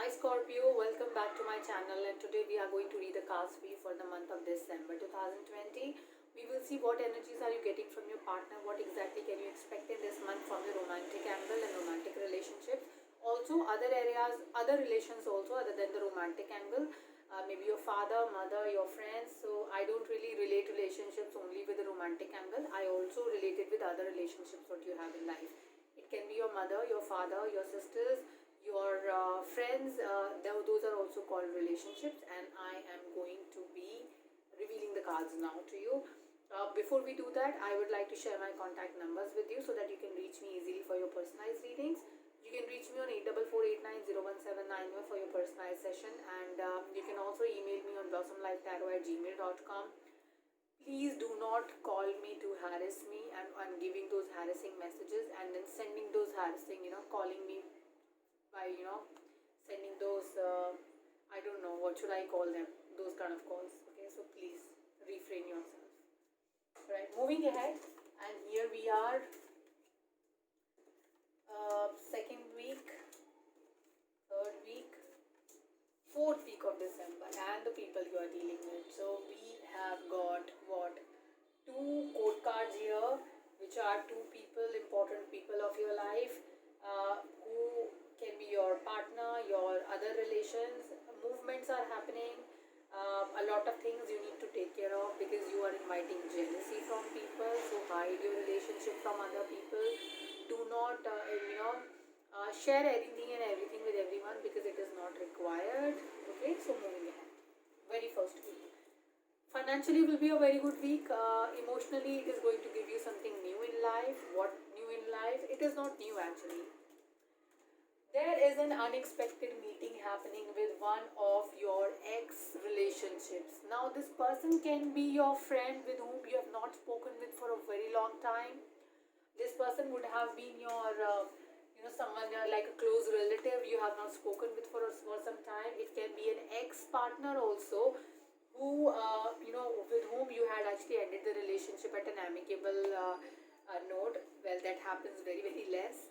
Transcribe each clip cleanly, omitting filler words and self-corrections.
Scorpio, welcome back to my channel, and today we are going to read the cards for you for the month of December 2020. We will see what energies are you getting from your partner, what exactly can you expect in this month from the romantic angle and romantic relationships. Also other areas, other relations also other than the romantic angle, maybe your father, mother, your friends. So I don't really relate relationships only with the romantic angle. I also relate it with other relationships what you have in life. It can be your mother, your father, your sisters, your friends. Those are also called relationships, and I am going to be revealing the cards now to you. Before we do that, I would like to share my contact numbers with you so that you can reach me easily for your personalized readings. You can reach me on 8448901791 for your personalized session, and you can also email me on blossomlifetarot@gmail.com. Please do not call me to harass me and giving those harassing messages and then sending those harassing, calling me by, sending those, I don't know, what should I call them, those kind of calls. Okay, so please refrain yourself. Right, moving ahead, and here we are, second week, third week, fourth week of December, and the people you are dealing with. So we have got what, two court cards here, which are two people, important people of your life, who can be your partner, your other relations. Movements are happening. A lot of things you need to take care of because you are inviting jealousy from people. So hide your relationship from other people. Do not, share anything and everything with everyone because it is not required. Okay, so moving ahead. Very first week. Financially will be a very good week. Emotionally, it is going to give you something new in life. What new in life? It is not new actually. There is an unexpected meeting happening with one of your ex relationships. Now, this person can be your friend with whom you have not spoken with for a very long time. This person would have been your, someone like a close relative you have not spoken with for some time. It can be an ex partner also who, with whom you had actually ended the relationship at an amicable note. Well, that happens very, very less.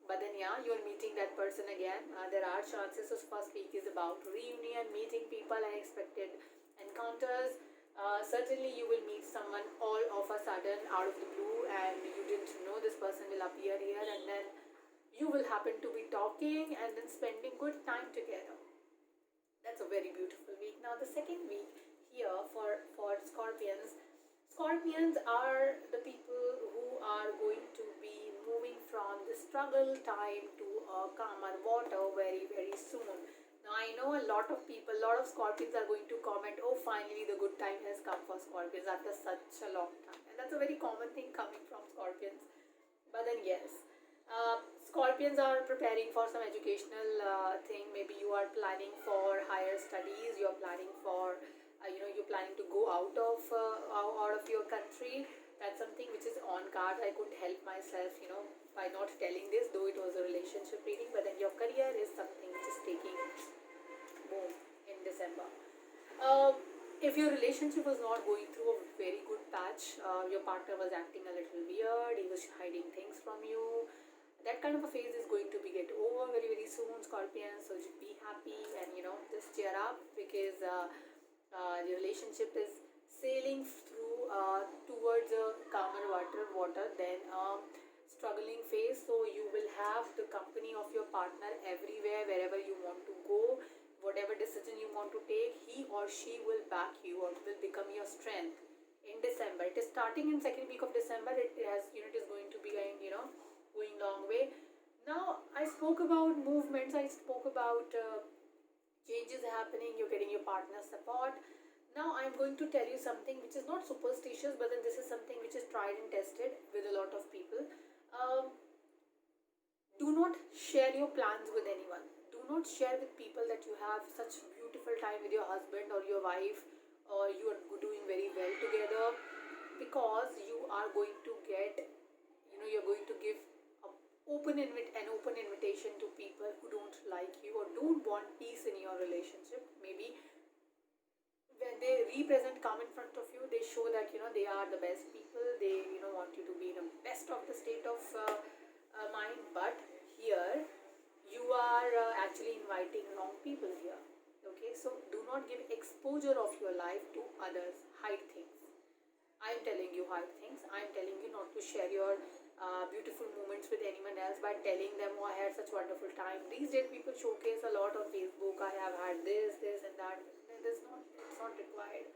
But then, yeah, you're meeting that person again. There are chances. So, first week is about reunion, meeting people, unexpected encounters. Certainly, you will meet someone all of a sudden out of the blue, and you didn't know this person will appear here, and then you will happen to be talking and then spending good time together. That's a very beautiful week. Now, the second week here for Scorpions. Scorpions are the people who are going to be moving from the struggle time to a calmer water very, very soon. Now, I know a lot of people, a lot of Scorpions are going to comment, oh, finally the good time has come for Scorpions after such a long time. And that's a very common thing coming from Scorpions. But then, yes, Scorpions are preparing for some educational thing. Maybe you are planning for higher studies. You are planning for, you're planning to go out of your country. That's something which is on card. I couldn't help myself, by not telling this, though it was a relationship reading. But then your career is something which is taking boom in December. If your relationship was not going through a very good patch, your partner was acting a little weird, he was hiding things from you, that kind of a phase is going to be get over very, very soon, Scorpions. So just be happy and just cheer up because your relationship is sailing through towards a calmer water than struggling phase. So you will have the company of your partner everywhere, wherever you want to go. Whatever decision you want to take, he or she will back you or will become your strength in December. It is starting in second week of December. It has, it is going to be going long way. Now, I spoke about movements. I spoke about changes happening. You're getting your partner's support. Now, I'm going to tell you something which is not superstitious, but then this is something which is tried and tested with a lot of people. Do not share your plans with anyone. Do not share with people that you have such beautiful time with your husband or your wife, or you are doing very well together, because you are going to get, you're going to give an open invitation to people who don't like you or don't want peace in your relationship. Maybe when they represent, come in front of you, they show that they are the best people. They want you to be in the best of the state of mind. But here you are actually inviting people here. Okay, so do not give exposure of your life to others. Hide things. I'm telling you hide things. I'm telling you not to share your beautiful moments with anyone else by telling them, oh, I had such wonderful time. These days people showcase a lot on Facebook. I have had this and that. It's not required,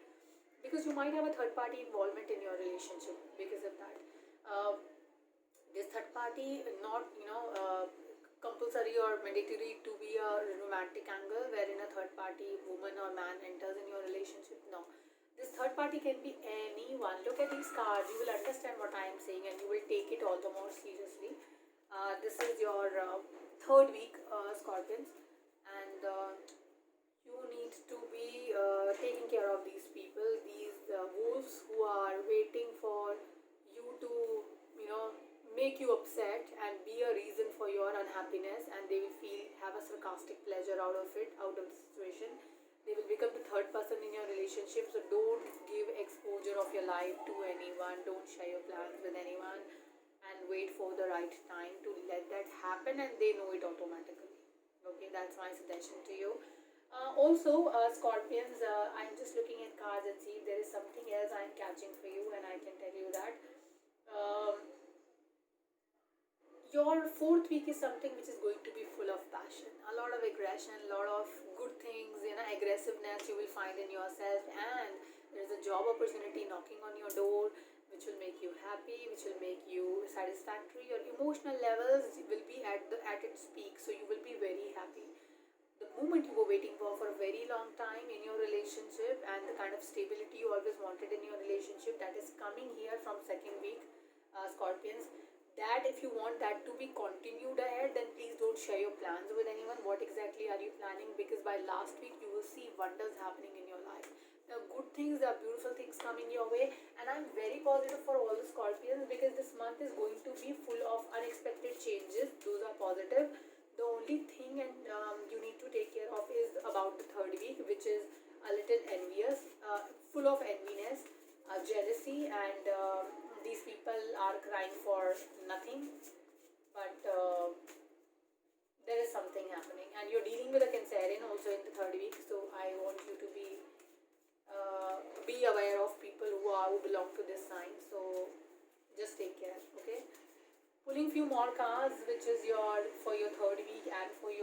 because you might have a third party involvement in your relationship because of that. Uh, this third party not compulsory or mandatory to be a romantic angle wherein a third party woman or man enters in your relationship. No, this third party can be anyone. Look at these cards, you will understand what I am saying and you will take it all the more seriously. This is your third week, Scorpions, and you need to be taking care of these people, these wolves who are waiting for you to, you know, make you upset and be a reason for your unhappiness, and they will feel have a sarcastic pleasure out of it, out of the situation. They will become the third person in your relationship. So don't give exposure of your life to anyone. Don't share your plans with anyone, and wait for the right time to let that happen, and they know it automatically. Okay, that's my suggestion to you. Also, Scorpions, I'm just looking at cards and see if there is something else I'm catching for you, and I can tell you that. Um, your fourth week is something which is going to be full of passion, a lot of aggression, a lot of good things, aggressiveness you will find in yourself, and there is a job opportunity knocking on your door which will make you happy, which will make you satisfactory. Your emotional levels will be at its peak, so you will be very happy. The moment you were waiting for a very long time in your relationship, and the kind of stability you always wanted in your relationship, that is coming here from second week, Scorpions. That if you want that to be continued ahead, then please don't share your plans with anyone. What exactly are you planning? Because by last week you will see wonders happening in your life. There are good things, there are beautiful things coming your way, and I'm very positive for all the Scorpions because this month is going to be full of unexpected changes. Those are positive. The only thing and you need to take care of is about the third week, which is a little envious, full of enviness, jealousy, and these people are crying for nothing. But there is something happening, and you're dealing with a Cancerian also in the third week. So I want you to be aware of people who belong to this sign. So just take care, okay? Pulling few more cards, which is your for your third week and for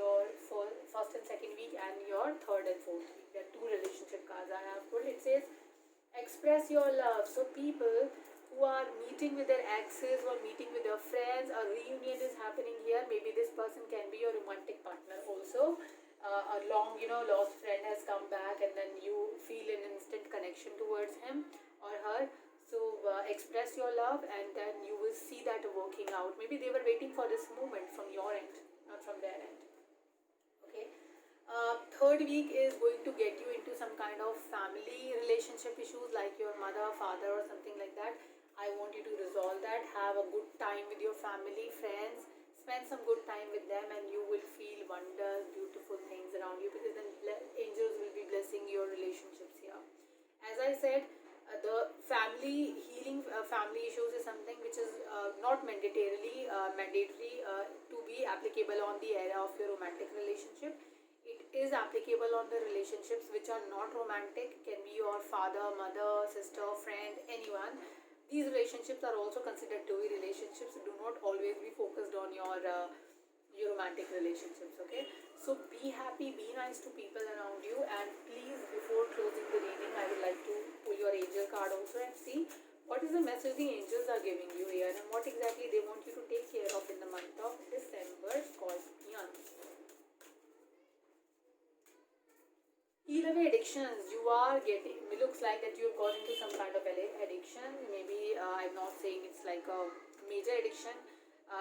first and second week and your third and fourth week. There are two relationship cards I have pulled. It says express your love. So people who are meeting with their exes or meeting with their friends, a reunion is happening here. Maybe this person can be your romantic partner also. A long, lost friend has come back, and then you feel an instant connection towards him or her. So express your love, and then you will see that working out. Maybe they were waiting for this moment from your end, not from their end. Okay. Third week is going to get you into some kind of family relationship issues like your mother, father, or something like that. I want you to resolve that. Have a good time with your family, friends. Spend some good time with them, and you will feel wonders, beautiful things around you, because then angels will be blessing your relationships here. As I said, the family healing, family issues is something which is not mandatorily mandatory to be applicable on the area of your romantic relationship. It is applicable on the relationships which are not romantic. Can be your father, mother, sister, friend, anyone. These relationships are also considered to be relationships. Do not always be focused on your romantic relationships. Okay, so be happy, be nice to people around you, and please, before closing the reading, I would like to pull your angel card also and see what is the message the angels are giving you here, and what exactly they want you to take care of in the month of December, Scorpions. Heal away addictions. You are getting, it looks like that you've got into some kind of addiction. Maybe I'm not saying it's like a major addiction.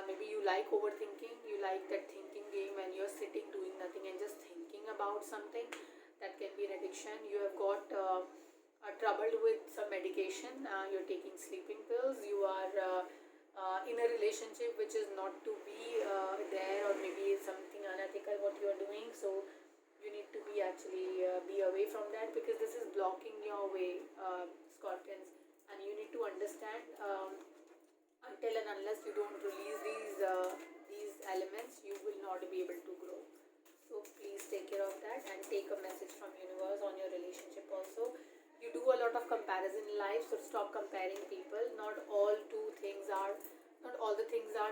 Maybe you like overthinking. You like that thinking game when you're sitting doing nothing and just thinking about something. That can be an addiction. You have got troubled with some medication. You're taking sleeping pills. You are in a relationship which is not to be there, or maybe it's something unethical what you are doing. So you need to be actually be away from that, because this is blocking your way, Scorpions, and you need to understand, until and unless you don't release these elements, you will not be able to grow. So please take take care of that and take a message from universe on your relationship also. You do a lot of comparison in life, so stop comparing people. Not all the things are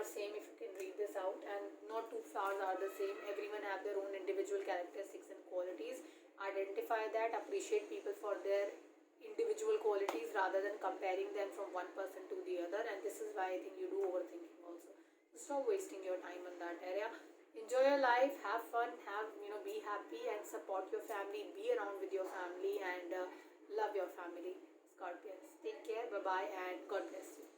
same, if you can read this out, and not two flowers are the same. Everyone have their own individual characteristics and qualities. Identify that, appreciate people for their individual qualities rather than comparing them from one person to the other. And this is why I think you do overthinking also. So stop wasting your time on that area. Enjoy your life, have fun, be happy and support your family, be around with your family, and love your family. Scorpions, take care, bye bye, and God bless you.